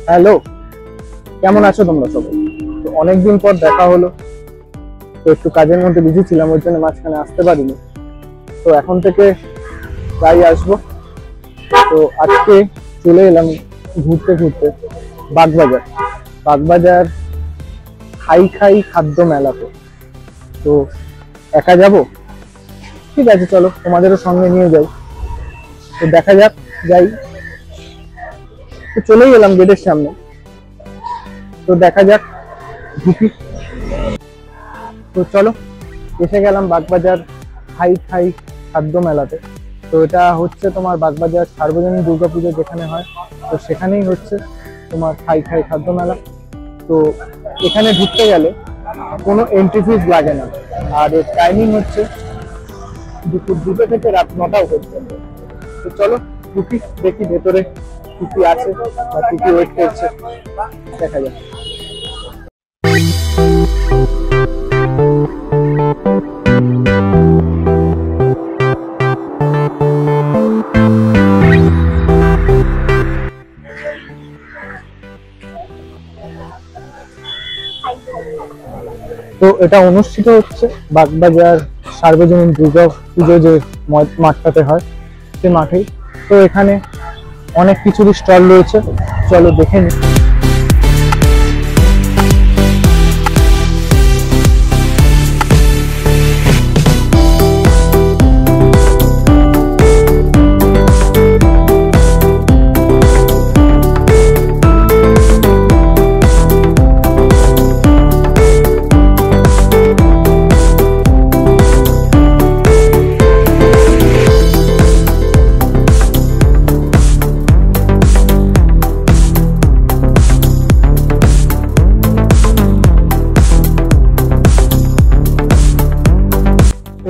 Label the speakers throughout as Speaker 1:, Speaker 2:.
Speaker 1: Hello, কেমন আছো তোমরা সবাই? তো অনেকদিন পর দেখা হলো। তো একটু কাজের মধ্যে বিজি ছিলাম, ওই জন্য মাঝখানে আসতে পারিনি। তো এখন থেকে প্রায় আসবো। তো আজকে চলে এলাম ঘুরতে ঘুরতে বাগবাজার। বাগবাজার খাই খাই খাদ্য মেলাতে। তো একা যাব? ঠিক আছে, চলো তোমাদেরও সঙ্গে নিয়ে যাই। তো দেখা যাক, যাই। তো চলেই এলাম গেটের সামনে। তো দেখা যাক, ঢুকি। তো চলো, এসে গেলাম বাগবাজার খাই খাই খাদ্য মেলাতে। তো এটা হচ্ছে তোমার বাগবাজার সার্বজনীন দুর্গাপুজো যেখানে হয়, তো সেখানেই হচ্ছে তোমার খাই খাই খাদ্য মেলা। তো এখানে ঢুকতে গেলে কোনো এন্ট্রি ফিস লাগে না, আর এর টাইমিং হচ্ছে দুপুর 2টা থেকে রাত 9টা পর্যন্ত। তো চলো ঢুকি, দেখি ভেতরে কি কি আছে বা কি কি ওয়েট করছে, দেখা যাক। তো এটা অনুষ্ঠিত হচ্ছে বাগবাজার সার্বজনীন দুর্গা পুজো যে মাঠটাতে হয়, সে মাঠেই। তো এখানে অনেক কিছুরই স্টল রয়েছে, চলো দেখে নিই।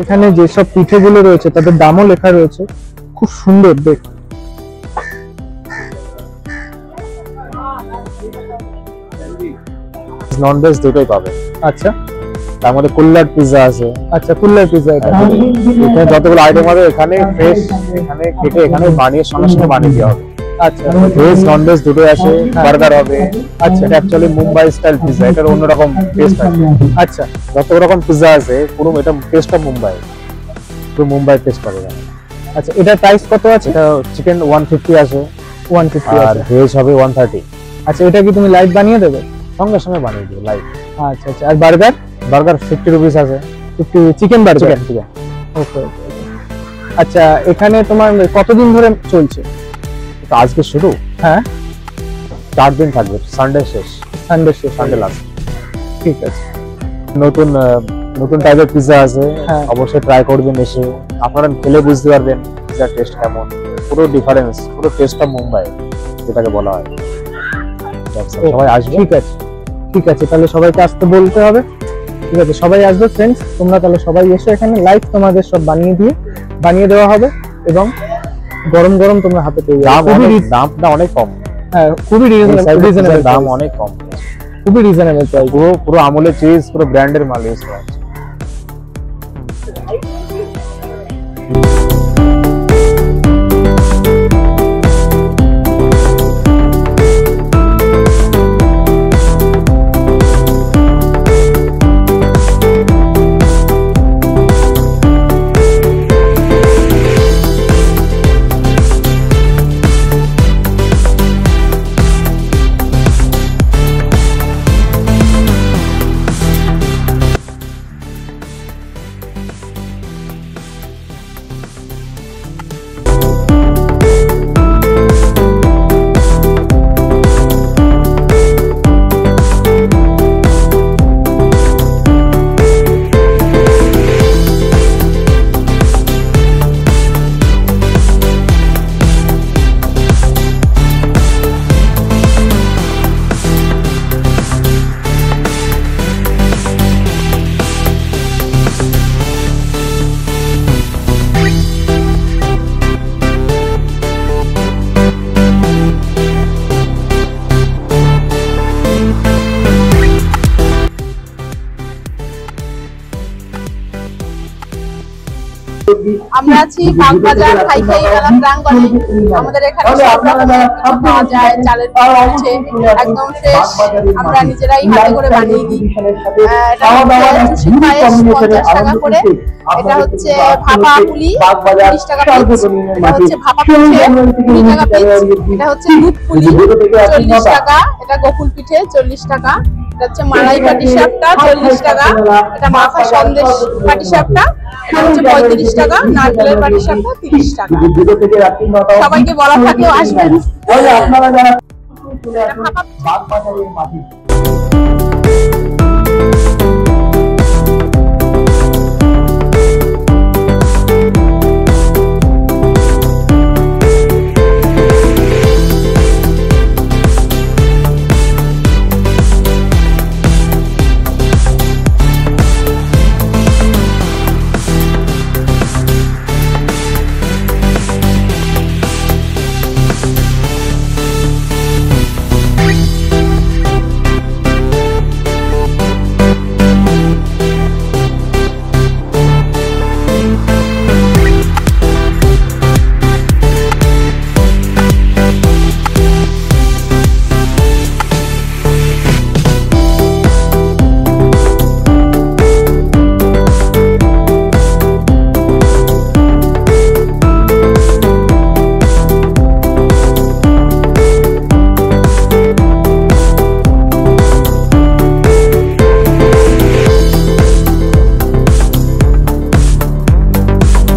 Speaker 1: এখানে যেসব পিঠেগুলো রয়েছে তাদের দামও লেখা রয়েছে, খুব সুন্দর দেখ।
Speaker 2: নন ভেজ দুটোই পাবে।
Speaker 1: আচ্ছা,
Speaker 2: তার মধ্যে কুল্লার পিৎজা আছে।
Speaker 1: আচ্ছা, কুল্লার পিৎজা। এটা
Speaker 2: এখানে যতগুলো আইটেম হবে এখানে ফ্রেশ, এখানে কেটে এখানে বানিয়ে সঙ্গে সঙ্গে বানিয়ে দেওয়া হবে।
Speaker 1: আচ্ছা,
Speaker 2: ভেজ নন ভেজ দুটোই আছে। বার্গার হবে। আচ্ছা, এটা অ্যাকচুয়ালি মুম্বাই স্টাইল পিৎজা, এটার অন্যরকম টেস্ট আছে।
Speaker 1: আচ্ছা,
Speaker 2: যত রকম পিৎজা আছে পুরো এটা টেস্টটা মুম্বাই, পুরো মুম্বাই টেস্ট পাবে।
Speaker 1: আচ্ছা, এটার প্রাইস কত আছে?
Speaker 2: এটা চিকেন 150 আছে,
Speaker 1: 150
Speaker 2: আর
Speaker 1: আছে।
Speaker 2: ভেজ হবে 130।
Speaker 1: আচ্ছা, এটা কি তুমি লাইভ বানিয়ে দেবে?
Speaker 2: সঙ্গে সঙ্গে বানিয়ে দিও লাইভ।
Speaker 1: আচ্ছা আচ্ছা, আর বার্গার?
Speaker 2: বার্গার 50 রুপিস আছে।
Speaker 1: 50 চিকেন বার্গার?
Speaker 2: চিকেন।
Speaker 1: ওকে। আচ্ছা, এখানে তোমার কতদিন ধরে চলছে?
Speaker 2: তো আজকে শুরু,
Speaker 1: হ্যাঁ
Speaker 2: 4 দিন থাকবে, সানডে শেষ,
Speaker 1: সানডে শেষ,
Speaker 2: সানডে লাস্ট।
Speaker 1: ঠিক আছে।
Speaker 2: নতুন নতুন টাইপের পিৎজা আছে,
Speaker 1: হ্যাঁ।
Speaker 2: অবশ্যই ট্রাই করবেন। এসে আপনারা খেলে বুঝতে পারবেন পিৎজার টেস্ট কেমন, পুরো ডিফারেন্স, পুরো টেস্টটা মুম্বাই যেটাকে বলা হয়। সবাই আসবে।
Speaker 1: ঠিক আছে, ঠিক আছে, তাহলে সবাইকে আসতে বলতে হবে। ঠিক আছে, সবাই আসবে ফ্রেন্ডস, তোমরা তাহলে সবাই এসো এখানে। লাইভ তোমাদের সব বানিয়ে দেওয়া হবে এবং গরম গরম তোমরা হাতে পেয়ে যাবে।
Speaker 2: দামটা অনেক কম।
Speaker 1: হ্যাঁ, খুবই রিজনেবল
Speaker 2: দাম, অনেক কম,
Speaker 1: খুবই রিজনেবল প্রাইস।
Speaker 2: পুরো আমুলের চিজ, পুরো ব্র্যান্ডের মাল ইউজ করা আছে।
Speaker 3: আমরা আছি বাগবাজার খাইখাই মেলা প্রাঙ্গণে। আমাদের এখানে সব রকমের পিঠে পাওয়া যায়, চালের পিঠে একদম ফ্রেশ, আমরা নিজেরাই হাতে করে বানিয়ে দিই। এটা হচ্ছে চুষি পায়েস 50 টাকা করে, এটা হচ্ছে ভাপা পুলি 30 টাকা পিস, এটা হচ্ছে ভাপা পিঠে 20 টাকা পিস, এটা হচ্ছে দুধ পুলি 40 টাকা, এটা গোকুল পিঠে 40 টাকা, এটা হচ্ছে মালাই পাটিসাপটা 40 টাকা, এটা মাখা সন্দেশ পাটিসাপটা এটা হচ্ছে 35 টাকা, নারকেলের পাটিসাপটা 30 টাকা। সবাইকে বলা থাকে আসবেন। এটা ভাপা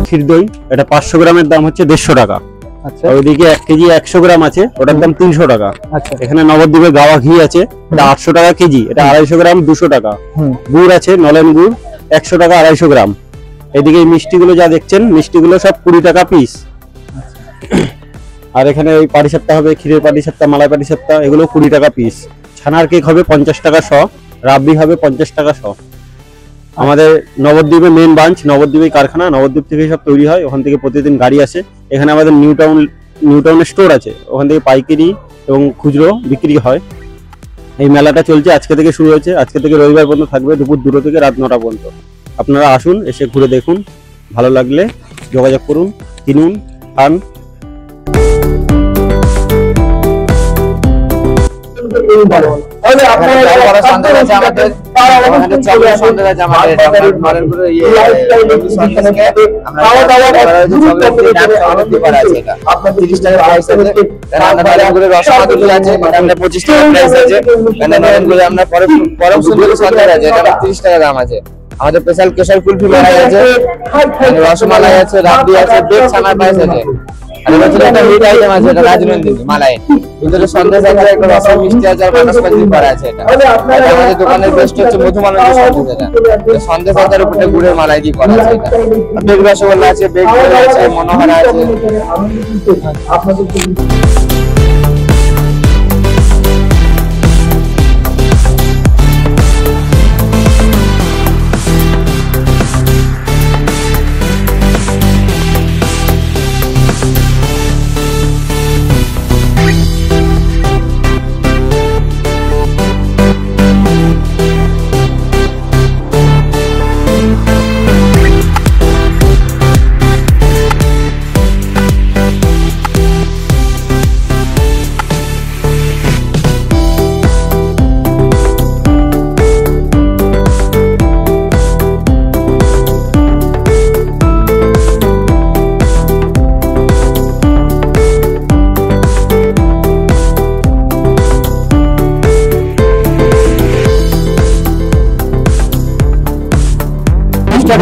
Speaker 4: ক্ষীর দই, এটা 500 গ্রামের দাম হচ্ছে 150 টাকা।
Speaker 1: আচ্ছা
Speaker 4: ওইদিকে 1 কেজি 100 গ্রাম আছে, ওটার দাম 300 টাকা।
Speaker 1: আচ্ছা
Speaker 4: এখানে নবদ্বীপের গাওয়া ঘি আছে, এটা 800 টাকা কেজি, এটা 250 গ্রাম 200 টাকা। গুড় আছে, নলেন গুড় 100 টাকা 250 গ্রাম। এদিকে এই মিষ্টিগুলো যা দেখছেন, মিষ্টিগুলো সব 20 টাকা পিস। আর এখানে ওই পাটিসাপটা হবে, ক্ষীরের পাটিসাপটা, মালাই পাটিসাপটা, এগুলো 20 টাকা পিস। ছানার কেক হবে 50 টাকা শ, রাবড়ি হবে 50 টাকা শ। আমাদের নবদ্বীপে মেন ব্রাঞ্চ, নবদ্বীপে কারখানা, নবদ্বীপ থেকে সব তৈরি হয়, ওখান থেকে প্রতিদিন গাড়ি আসে। এখানে আমাদের নিউ টাউনের স্টোর আছে, ওখান থেকে পাইকারি এবং খুচরো বিক্রি হয়। এই মেলাটা চলছে, আজকে থেকে শুরু হয়েছে, আজকে থেকে রবিবার পর্যন্ত থাকবে, দুপুর 2টা থেকে রাত 9টা পর্যন্ত। আপনারা আসুন, এসে ঘুরে দেখুন, ভালো লাগলে যোগাযোগ করুন, কিনুন, খান।
Speaker 5: আমাদের স্পেশাল কেশর কুলফি মালাই আছে, রসমালাই আছে, রাবড়ি আছে, বেক ছানার পায়েস আছে। আর এবছর একটা হিট আইটেম আছে, এটা রাজনন্দিনী মালাই, ভিতরে সন্দেশ আছে, একটা রসের মিষ্টি আছে, আর বাটারস্কচ করা আছে। এটা আমাদের দোকানের বেস্ট হচ্ছে মধুমালতি সন্দেশ। এটা সন্দেশ আছে, উপরে গুড়ের মালাই দিয়ে করা আছে। এটা বেক রসগোল্লা আছে, বেক আছে, মনোহরা আছে।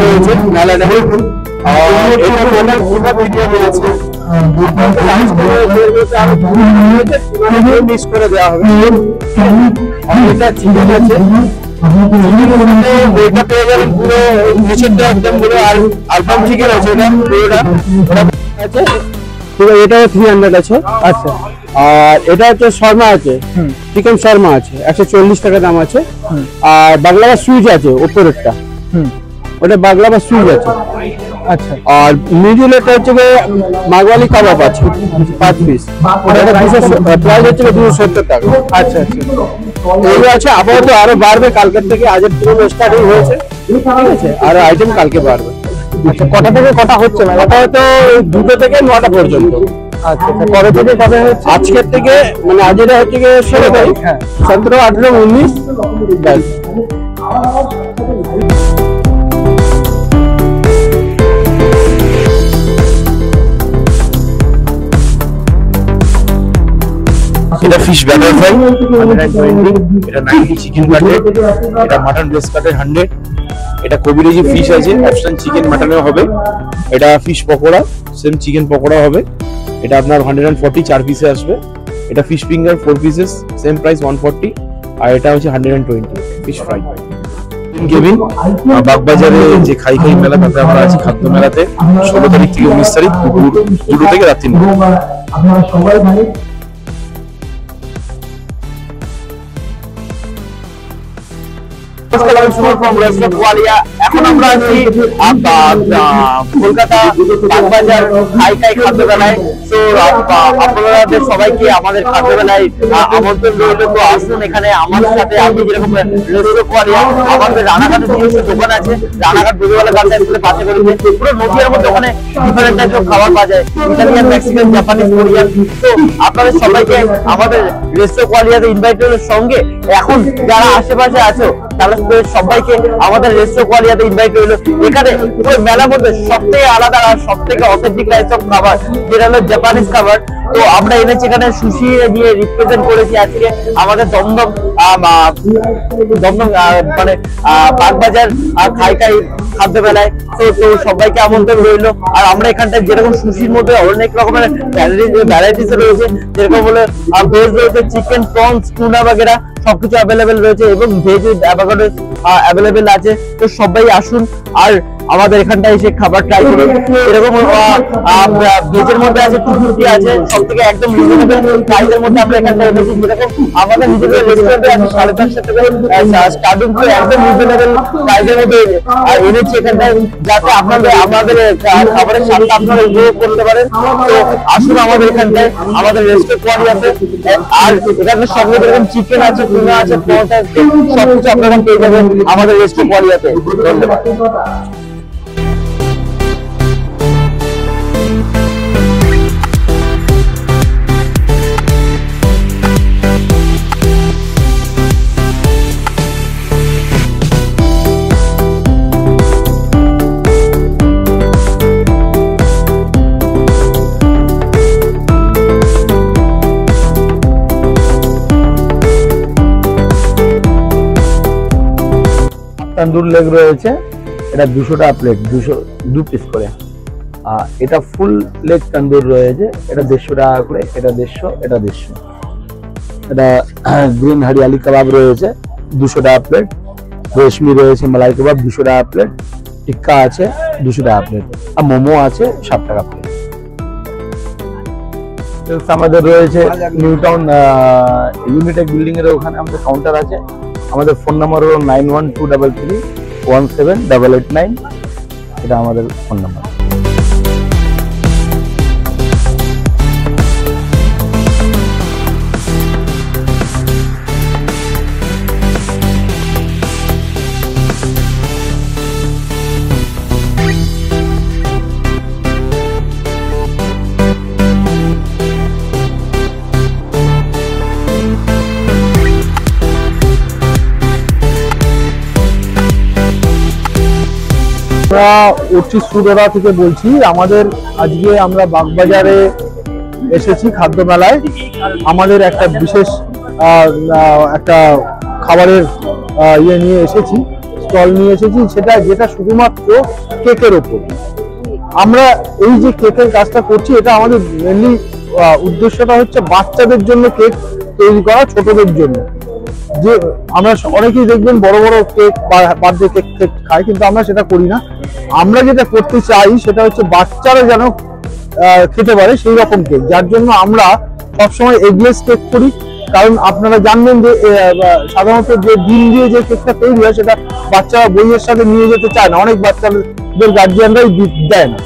Speaker 4: রয়েছে মেলাটা, আর এটা টোটাল পুরো ভিডিও রয়েছে, মিস করে দেওয়া হবে। এটা চিকেন আছে, এটা পেয়ে যাবেন পুরো নিচেরটা একদম পুরো আলফাম চিকেন আছে, এটা পুরোটা আছে। এটাও 300 আছে। আচ্ছা, আর এটা হচ্ছে শর্মা আছে, চিকেন শর্মা আছে, 140 টাকা দাম আছে। আর বাংলা সুইচ আছে ওপরেরটা, ওটা বাংলা বা সুইচ আছে। আচ্ছা, আর মিডিলেরটা হচ্ছে মাগওয়ালি কাবাব আছে 5 পিস, ওটা প্রাইস হচ্ছে 270 টাকা। আচ্ছা আচ্ছা, এগুলো আছে। আপাতত আরো বাড়বে, কালকের থেকে, আজের থেকে স্টার্টিং হয়েছে, ঠিক আছে, আরো আইটেম কালকে বাড়বে।
Speaker 1: আচ্ছা, কটা থেকে কটা হচ্ছে না?
Speaker 4: ওটা হয়তো 2টা থেকে 9টা পর্যন্ত।
Speaker 1: আচ্ছা, কবে থেকে কবে হচ্ছে?
Speaker 4: আজকের থেকে মানে আজের হচ্ছে গিয়ে 16 তারিখ,
Speaker 1: হ্যাঁ।
Speaker 4: 17, 18, 19 ব্যাস। এটা ফিশ ব্যাটার ফ্রাই 120, এটা 90 চিকেন কাটলেট, এটা মাটন ব্রেস্ট কাটলেট 100, এটা কবিরাজি ফিশ আছে, অপশন চিকেন মাটনেও হবে, এটা fish pakora same chicken pakora হবে, এটা আপনার 140 4 পিসে আসবে, এটা fish finger 4 pieces same price 140, আর এটা হচ্ছে 120 ফিশ ফ্রাই। কেবিন বাগবাজারে যে খাই খাই মেলা তাতে আমরা আছি খাদ্য মেলাতে 16 তারিখ থেকে 19 তারিখ দুপুর 2টো থেকে রাত্রি 9টা।
Speaker 6: আপনারা সবাই ভাই
Speaker 4: নমস্কার, আমি সুমন from Restaurant Qualia। এখন আমরা আছি কলকাতা বাগবাজার খাই খাই খাদ্য মেলায়। তো আপনাদের সবাইকে আমাদের খাদ্য মেলায় আমন্ত্রণ রইল। তো আসুন এখানে আমার সাথে, আমি যেরকম রেস্টুরেন্ট কোয়ালিয়া, আমাদের রানাঘাটে নিজস্ব দোকান আছে, রানাঘাট দুপুরবেলা গাছ পাশে করেছে, পুরো নদীর মধ্যে ওখানে ডিফারেন্ট টাইপের খাবার পাওয়া যায়, ইটালিয়ান, মেক্সিকান, জাপানিজ, কোরিয়ান। তো আপনাদের সবাইকে আমাদের রেস্টুরেন্ট কোয়ালিয়াতে ইনভাইট করলের সঙ্গে এখন যারা আশেপাশে আছো তারা সবাইকে আমাদের রেস্টুরেন্ট কোয়ালিয়াতে ইনভাইট করলো। এখানে পুরো মেলার মধ্যে সবথেকে আলাদা আর সবথেকে অথেন্টিক টাইপস অফ খাবার, যেটা হলো জাপানিজ খাবার। তো আমরা এনেছি এখানে সুশি নিয়ে রিপ্রেজেন্ট করেছি আজকে আমাদের দমদম মানে বাগবাজার খাই খাই খাদ্য মেলায়। তো সবাইকে আমন্ত্রণ রইলো। আর আমরা এখানটায় যেরকম সুশির মধ্যে অনেক রকমের ভ্যারাইটিস রয়েছে, যেরকম হলো ভেজ রয়েছে, চিকেন, প্রনস, টুনা বাগেরা সবকিছু অ্যাভেলেবেল রয়েছে, এবং ভেজ অ্যাভোকাডো অ্যাভেলেবেল আছে। তো সবাই আসুন আর আমাদের এখানটায় এসে খাবার ট্রাই করুন। এরকম ভেজের মধ্যে আছে 250 আছে, সব থেকে একদম রিজনেবল প্রাইসের মধ্যে আমরা এখানটায় এনেছি। যেরকম আমাদের নিজেদের রেস্টুরেন্টে আছে 550 থেকে স্টার্টিং করে একদম রিজনেবল প্রাইসের মধ্যে আর এনেছি এখানটায়, যাতে আপনাদের আমাদের খাবারের স্বাদটা আপনারা উপভোগ করতে পারেন। তো আসুন আমাদের এখানটায়, আমাদের রেস্টুরেন্ট কোয়ালিয়াতে। আর এখানে সঙ্গে যেরকম চিকেন আছে, টুনা আছে, পর্ক আছে, সবকিছু আপনারা পেয়ে যাবেন আমাদের রেস্টুরেন্ট কোয়ালিয়াতে। ধন্যবাদ।
Speaker 6: তন্দুর লেগ রয়েছে, এটা 200 টাকা প্লেট, 2 পিস করে। এটা ফুল লেগ তন্দুর রয়েছে, এটা 150 টাকা করে, এটা 150, এটা 150। এটা গ্রিন হরিয়ালি কাবাব রয়েছে 200 টাকা প্লেট, রেশমি রয়েছে, মালাই কাবাব 200 টাকা প্লেট, টিক্কা আছে 200 টাকা প্লেট, আর মোমো আছে 60 টাকা প্লেট। আমাদের রয়েছে নিউ টাউন ইউনিটেক বিল্ডিং এর ওখানে আমাদের কাউন্টার আছে। আমাদের ফোন নাম্বার হলো 9123317889, এটা আমাদের ফোন নাম্বার।
Speaker 1: আমরা উচ্ছিস ফুডোরা থেকে বলছি। আমাদের আজকে আমরা বাগবাজারে এসেছি খাদ্য মেলায়। আমাদের একটা বিশেষ একটা খাবারের ইয়ে নিয়ে এসেছি, স্টল নিয়ে এসেছি, যেটা শুধুমাত্র কেকের ওপর। আমরা এই যে কেকের কাজটা করছি, এটা আমাদের মেনলি উদ্দেশ্যটা হচ্ছে বাচ্চাদের জন্য কেক তৈরি করা, ছোটদের জন্য। যে আমরা অনেকেই দেখবেন বড় বড় কেক, বার্থডে কেক খায়, কিন্তু আমরা সেটা করি না। আমরা যেটা করতে চাই সেটা হচ্ছে বাচ্চারা যেন খেতে পারে সেই রকম কেক, যার জন্য আমরা সবসময় এগলেস কেক করি। কারণ আপনারা জানবেন যে সাধারণত যে ডিম দিয়ে যে কেকটা তৈরি হয় সেটা বাচ্চারা বইয়ের সাথে নিয়ে যেতে চায় না, অনেক বাচ্চাদের গার্জিয়ানরাই দেয় না।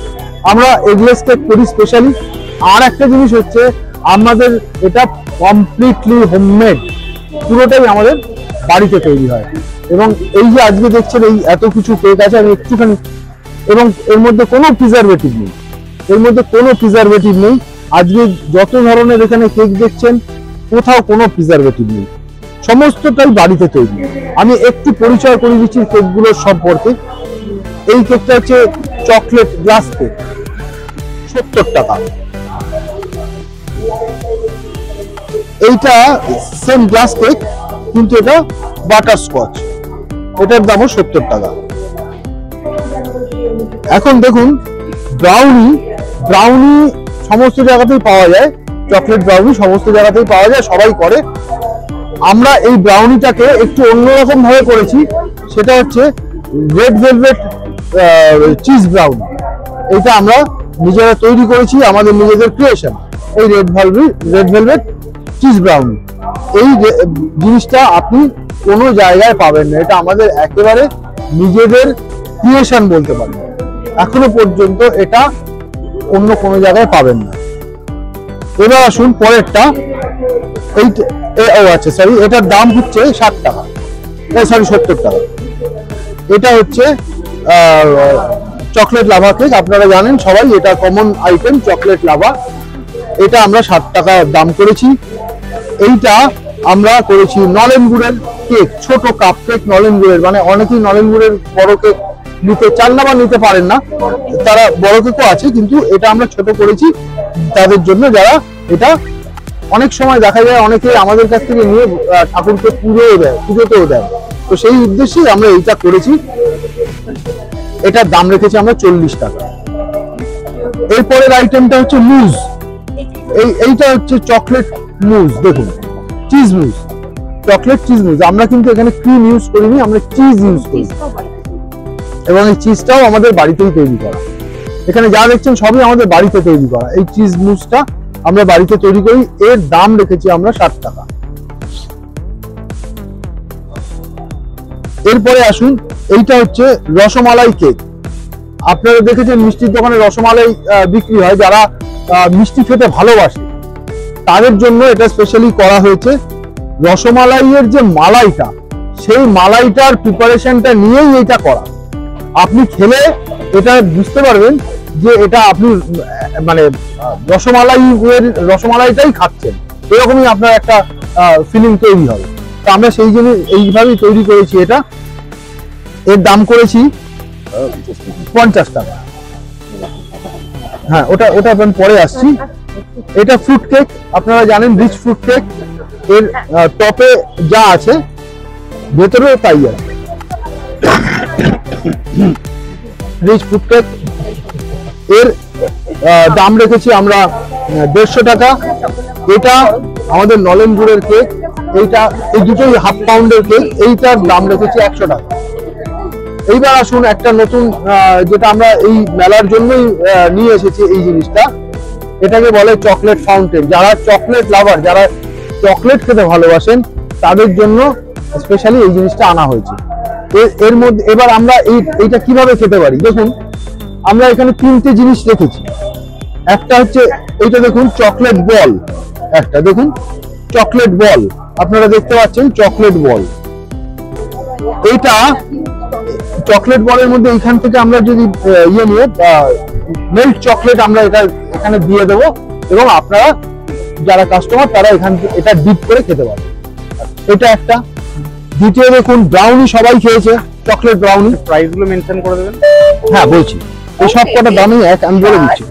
Speaker 1: আমরা এগলেস কেক করি স্পেশালি। আর একটা জিনিস হচ্ছে আমাদের এটা কমপ্লিটলি হোমমেড, পুরোটাই আমাদের বাড়িতে তৈরি হয়। এবং এই যে আজকে দেখছেন এই এত কিছু কেক আছে, আমি একটুখানি এবং এর মধ্যে কোনো প্রিজারভেটিভ নেই, এর মধ্যে কোনো প্রিজারভেটিভ নেই। আজকে যত ধরনের এখানে কেক দেখছেন কোথাও কোনো প্রিজারভেটিভ নেই, সমস্তটাই বাড়িতে তৈরি। আমি একটু পরিচয় করে দিচ্ছি কেকগুলোর সম্পর্কে। এই কেকটা হচ্ছে চকলেট গ্লাস কেক, 70 টাকা। এইটা সেম গ্লাস কেক কিন্তু এটা বাটার স্কচ, এটার দামও 70 টাকা। এখন দেখুন ব্রাউনি, ব্রাউনি সমস্ত জায়গাতেই পাওয়া যায়, চকলেট ব্রাউনি সমস্ত জায়গাতেই পাওয়া যায়, সবাই করে। আমরা এই ব্রাউনিটাকে একটু অন্যরকম ভাবে করেছি, সেটা হচ্ছে রেড ভেলভেট চিজ ব্রাউনি। এটা আমরা নিজেরা তৈরি করেছি, আমাদের নিজেদের ক্রিয়েশন। এই রেড ভেলভেট চিজ ব্রাউনি, এই জিনিসটা আপনি কোনো জায়গায় পাবেন না, এটা আমাদের একেবারে নিজেদের ক্রিয়েশন বলতে পারেন। এখনো পর্যন্ত এটা অন্য কোনো জায়গায় পাবেন না। এবার আসুন পরেরটা, আচ্ছা সরি, এটার দাম হচ্ছে 60 টাকা, সরি 70 টাকা। এটা হচ্ছে চকলেট লাভা কেক, আপনারা জানেন সবাই, এটা কমন আইটেম চকলেট লাভা। এটা আমরা 60 টাকা দাম করেছি। এইটা আমরা করেছি নলেন গুড়ের কেক, ছোট কাপ কেক নলেন গুড়ের, মানে অনেকেই নলেন গুড়ের বড় কেক নিতে চান না বা নিতে পারেন না, তারা বড় কেকও আছে, কিন্তু এটা আমরা ছোট করেছি তাদের জন্য যারা এটা অনেক সময় দেখা যায় অনেকে আমাদের কাছ থেকে নিয়ে ঠাকুরকে পুজোতেও দেয়, তো সেই উদ্দেশ্যে আমরা এইটা করেছি। এটার দাম রেখেছি আমরা 40 টাকা। এরপরের আইটেমটা হচ্ছে মুজ, এইটা হচ্ছে চকলেট মুজ, দেখুন চিজ মুজ, চকলেট চিজ মুজ। আমরা কিন্তু এখানে ক্রিম ইউজ করিনি, আমরা চিজ ইউজ করি, এবং এই চিজটাও আমাদের বাড়িতেই তৈরি করা। এখানে যা দেখছেন সবই আমাদের বাড়িতে তৈরি করা। এই চিজ মুজটা আমরা বাড়িতে তৈরি করি, এর দাম রেখেছি আমরা 60 টাকা। এরপরে আসুন, এইটা হচ্ছে রসমালাই কেক। আপনারা দেখেছেন মিষ্টির দোকানে রসমালাই বিক্রি হয়, যারা মিষ্টি খেতে ভালোবাসে তাদের জন্য এটা স্পেশালি করা হয়েছে। রসমালাইয়ের যে মালাইটা, সেই মালাইটার প্রিপারেশনটা নিয়েই এটা করা। আপনি খেলে এটা বুঝতে পারবেন যে এটা আপনি মানে রসমালাইটাই খাচ্ছেন, এরকমই আপনার একটা ফিলিং তৈরি হবে। তো আমরা সেই জন্য এইভাবেই তৈরি করেছি এটা। এর দাম করেছি 50 টাকা। হ্যাঁ, ওটা আমি পরে আসছি। এটা ফ্রুট কেক, আপনারা জানেন রিচ ফ্রুট কেক, এর টপে যা আছে ভেতরেও তাই আছে। রিচ ফ্রুট কেক, এর দাম রেখেছি আমরা 150 টাকা। এটা আমাদের নলেন গুড়ের কেক, এইটা এই দুটোই হাফ পাউন্ডের কেক, এইটার দাম রেখেছি 100 টাকা। এইবার আসুন একটা নতুন, যেটা আমরা এই মেলার জন্যই নিয়ে এসেছি এই জিনিসটা, এটাকে বলে চকলেট ফাউন্টেন। যারা চকলেট লাভার, যারা চকলেট খেতে ভালোবাসেন তাদের জন্য স্পেশালি এই জিনিসটা আনা হয়েছে। এর মধ্যে এবার আমরা এইটা কিভাবে খেতে পারি, দেখুন আমরা এখানে 3টে জিনিস রেখেছি। একটা হচ্ছে এইটা দেখুন চকলেট বল, একটা দেখুন চকলেট বল, আপনারা দেখতে পাচ্ছেন চকলেট বল। এইটা চকলেট বলের মধ্যে এইখান থেকে আমরা যদি নিয়ে মেল্ট চকলেট আমরা এখানে দিয়ে দেবো, এবং আপনারা যারা কাস্টমার তারা এটা ডিপ করে খেতে পারবে। এটা একটা। দ্বিতীয় দেখুন ব্রাউনি, সবাই খেয়েছে চকলেট ব্রাউনি,
Speaker 2: প্রাইস গুলো মেনশন করে দেবেন।
Speaker 1: হ্যাঁ বলছি, এই সব কটা দামই এক, আমি বলে দিচ্ছি।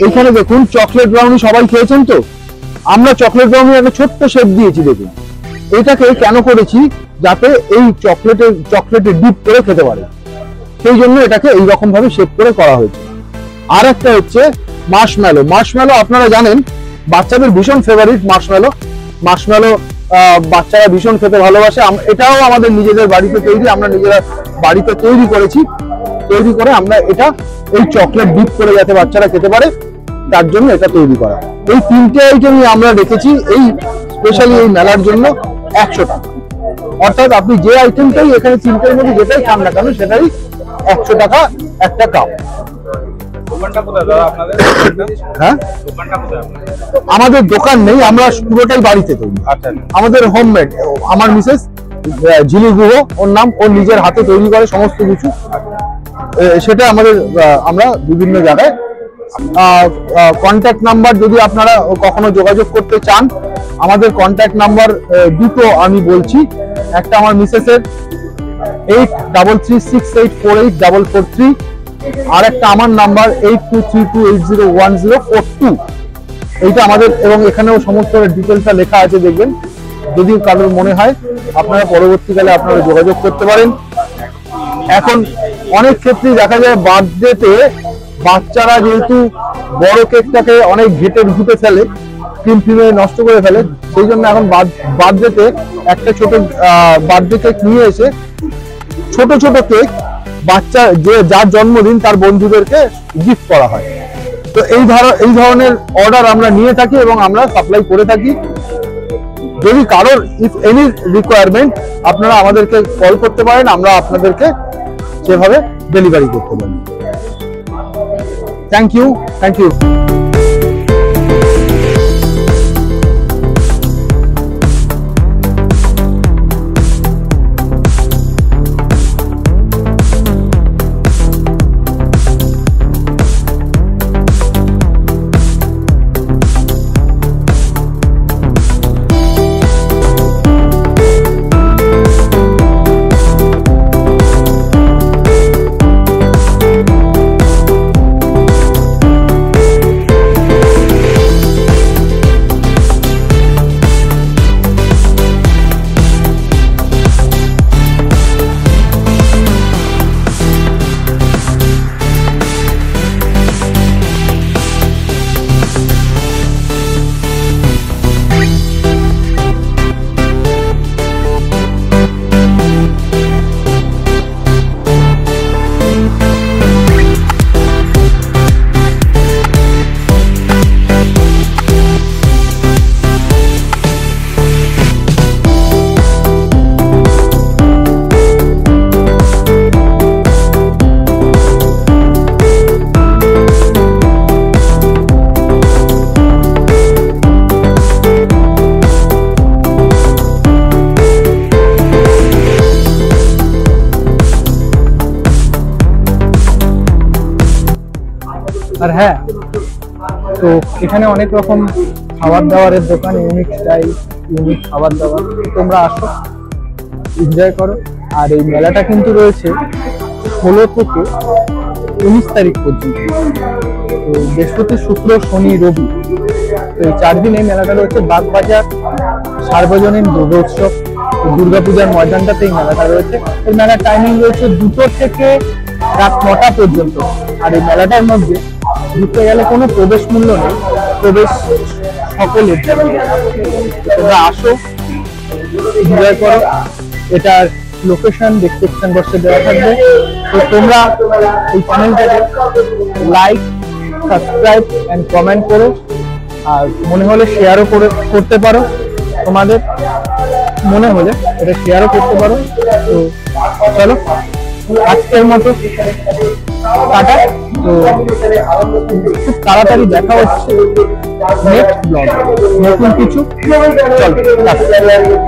Speaker 1: এখানে দেখুন চকলেট ব্রাউনি সবাই খেয়েছেন, তো আমরা চকলেট ব্রাউনি একটা ছোট্ট শেপ দিয়েছি। দেখুন এটাকে কেন করেছি, যাতে এই চকলেটে ডিপ করে খেতে পারে, সেই জন্য এটাকে এইরকম ভাবে শেপ করে করা হয়েছে। আর একটা হচ্ছে মার্শম্যালো। মার্শম্যালো আপনারা জানেন বাচ্চাদের ভীষণ ফেভারিট মার্শম্যালো। মার্শম্যালো বাচ্চারা ভীষণ খেতে ভালোবাসে। এটাও আমাদের নিজেদের বাড়িতে তৈরি, আমরা নিজেরা বাড়িতে তৈরি করেছি। তৈরি করে আমরা এটা এই চকলেট ডিপ করে যাতে বাচ্চারা খেতে পারে তার জন্য এটা তৈরি করা। এই 3টে আইটেমই আমরা রেখেছি এই স্পেশালি এই মেলার জন্য 100 টাকা। অর্থাৎ আপনি যে আইটেমটাই এখানে 3টের মধ্যে যেটাই খান না কেন সেটাই 100 টাকা একটা কাপ। হ্যাঁ, আমাদের দোকান নেই, আমরা পুরোটাই বাড়িতে তৈরি। আমাদের হোমমেড, আমার মিসেস ঝিলি গুহ ওর নাম, ওর নিজের হাতে তৈরি করে সমস্ত কিছু। সেটা আমাদের আমরা বিভিন্ন জায়গায় কন্ট্যাক্ট নাম্বার, যদি আপনারা কখনো যোগাযোগ করতে চান, আমাদের কন্ট্যাক্ট নাম্বার দুটো আমি বলছি। একটা আমার মিসেসের 8336848443, আর একটা আমার নাম্বার 8232801042। এইটা আমাদের, এবং এখানেও সমস্ত ডিটেলসটা লেখা আছে, দেখবেন। যদি কারোর মনে হয় আপনারা পরবর্তীকালে আপনারা যোগাযোগ করতে পারেন। এখন অনেক ক্ষেত্রেই দেখা যায় বার্থডেতে বাচ্চারা যেহেতু বড় কেকটাকে অনেক ঘুটে ফেলে, ক্রিম ফিমে নষ্ট করে ফেলে, সেই জন্য এখন বার্থডেতে একটা ছোট বার্থডে কেক নিয়ে এসে ছোট ছোট কেক বাচ্চা যার জন্মদিন তার বন্ধুদেরকে গিফট করা হয়। তো এই ধরনের অর্ডার আমরা নিয়ে থাকি এবং আমরা সাপ্লাই করে থাকি। যদি কারোর ইফ এনি রিকোয়ারমেন্ট, আপনারা আমাদেরকে কল করতে পারেন, আমরা আপনাদেরকে সেভাবে ডেলিভারি করতে পারি। Thank you. আর হ্যাঁ, তো এখানে অনেক রকম খাবার দাবারের দোকান, ইউনিক স্টাইল, ইউনিক খাবার দাবার, তোমরা আসো, এনজয় করো। আর এই মেলাটা কিন্তু রয়েছে 16 থেকে 19 তারিখ পর্যন্ত। তো বৃহস্পতি, শুক্র, শনি, রবি, তো এই 4 দিন এই মেলাটা রয়েছে। বাগবাজার সার্বজনীন দুর্গোৎসব, দুর্গাপূজার ময়দানটাতে এই মেলাটা রয়েছে। এই মেলার টাইমিং রয়েছে 2টো থেকে রাত 9টা পর্যন্ত। আর এই মেলাটার মধ্যে ঢুকতে গেলে কোনো প্রবেশ মূল্য নেই, প্রবেশ সকলের জন্য। তোমরা আসো, এনজয় করো। এটার লোকেশন ডেসক্রিপশন বক্সে দেওয়া থাকবে। তো তোমরা এই চ্যানেলটাকে লাইক, সাবস্ক্রাইব এন্ড কমেন্ট করো, আর মনে হলে শেয়ারও করতে পারো। তোমাদের মনে হলে এটা শেয়ারও করতে পারো। তো চলো, আজকের মতো টাটা। তো খুব তাড়াতাড়ি দেখা হচ্ছে নেক্সট ব্লগে, নতুন কিছু। চলো, টাটা।